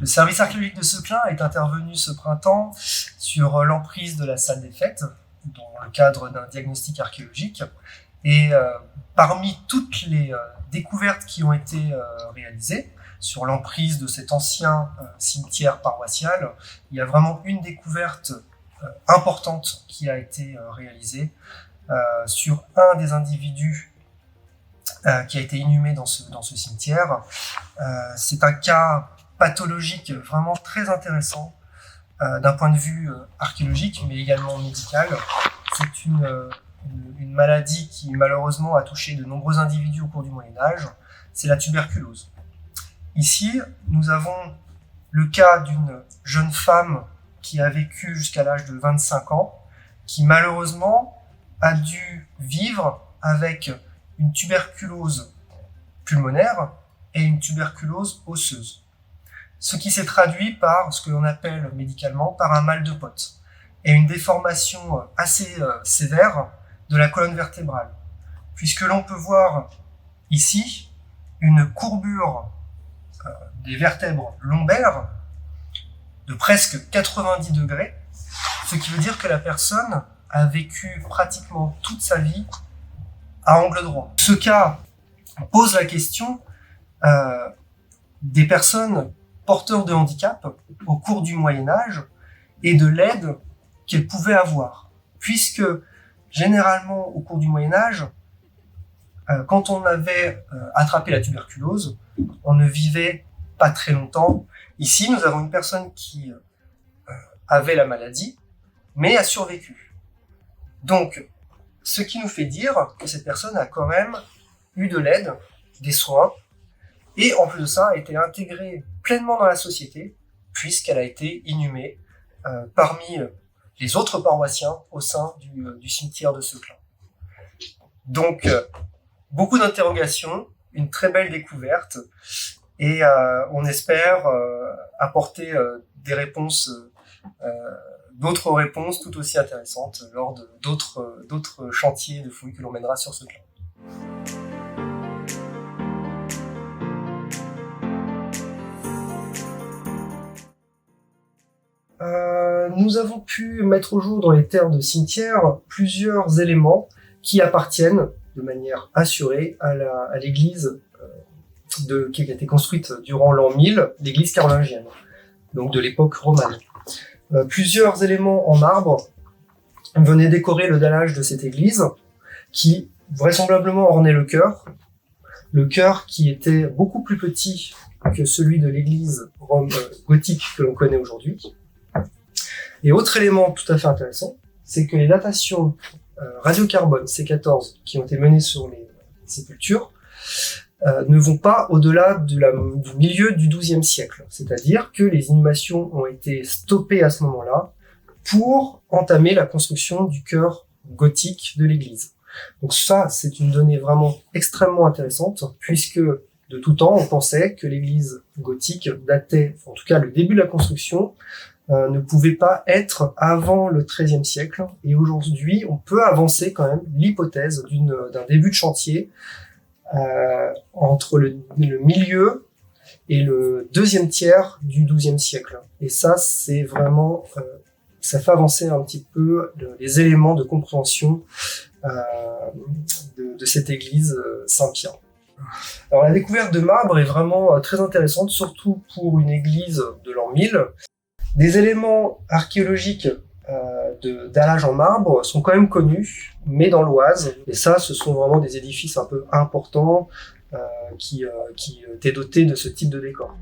Le service archéologique de Seclin est intervenu ce printemps sur l'emprise de la salle des fêtes, dans le cadre d'un diagnostic archéologique. Et parmi toutes les découvertes qui ont été réalisées sur l'emprise de cet ancien cimetière paroissial, il y a vraiment une découverte importante qui a été réalisée sur un des individus qui a été inhumé dans ce cimetière. C'est un cas pathologique vraiment très intéressant d'un point de vue archéologique, mais également médical. C'est une maladie qui malheureusement a touché de nombreux individus au cours du Moyen-Âge, c'est la tuberculose. Ici, nous avons le cas d'une jeune femme qui a vécu jusqu'à l'âge de 25 ans, qui malheureusement a dû vivre avec une tuberculose pulmonaire et une tuberculose osseuse. Ce qui s'est traduit par ce que l'on appelle médicalement par un mal de Pott et une déformation assez sévère de la colonne vertébrale, puisque l'on peut voir ici une courbure des vertèbres lombaires de presque 90 degrés, ce qui veut dire que la personne a vécu pratiquement toute sa vie à angle droit. Ce cas pose la question des personnes porteurs de handicap au cours du Moyen-Âge et de l'aide qu'elles pouvaient avoir. Puisque généralement au cours du Moyen-Âge, quand on avait attrapé la tuberculose, on ne vivait pas très longtemps. Ici, nous avons une personne qui avait la maladie, mais a survécu. Donc, ce qui nous fait dire que cette personne a quand même eu de l'aide, des soins, et en plus de ça, a été intégrée pleinement dans la société, puisqu'elle a été inhumée parmi les autres paroissiens au sein du cimetière de Seclin. Donc, beaucoup d'interrogations, une très belle découverte, et on espère apporter des réponses, d'autres réponses tout aussi intéressantes lors d'autres chantiers de fouilles que l'on mènera sur Seclin. Nous avons pu mettre au jour dans les terres de cimetière plusieurs éléments qui appartiennent de manière assurée à l'église qui a été construite durant l'an 1000, l'église carolingienne, donc de l'époque romane. Plusieurs éléments en marbre venaient décorer le dallage de cette église qui vraisemblablement ornait le chœur qui était beaucoup plus petit que celui de l'église gothique que l'on connaît aujourd'hui. Et autre élément tout à fait intéressant, c'est que les datations radiocarbone C14 qui ont été menées sur les sépultures ne vont pas au-delà du milieu du XIIe siècle. C'est-à-dire que les inhumations ont été stoppées à ce moment-là pour entamer la construction du chœur gothique de l'église. Donc ça, c'est une donnée vraiment extrêmement intéressante, puisque de tout temps, on pensait que l'église gothique datait, en tout cas le début de la construction, ne pouvait pas être avant le XIIIe siècle. Et aujourd'hui, on peut avancer quand même l'hypothèse d'un début de chantier entre le milieu et le deuxième tiers du XIIe siècle. Et ça, c'est vraiment, ça fait avancer un petit peu les éléments de compréhension de cette église Saint-Pierre. Alors la découverte de marbre est vraiment très intéressante, surtout pour une église de l'an 1000. Des éléments archéologiques d'allage en marbre sont quand même connus, mais dans l'Oise. Et ça, ce sont vraiment des édifices un peu importants qui étaient dotés de ce type de décor.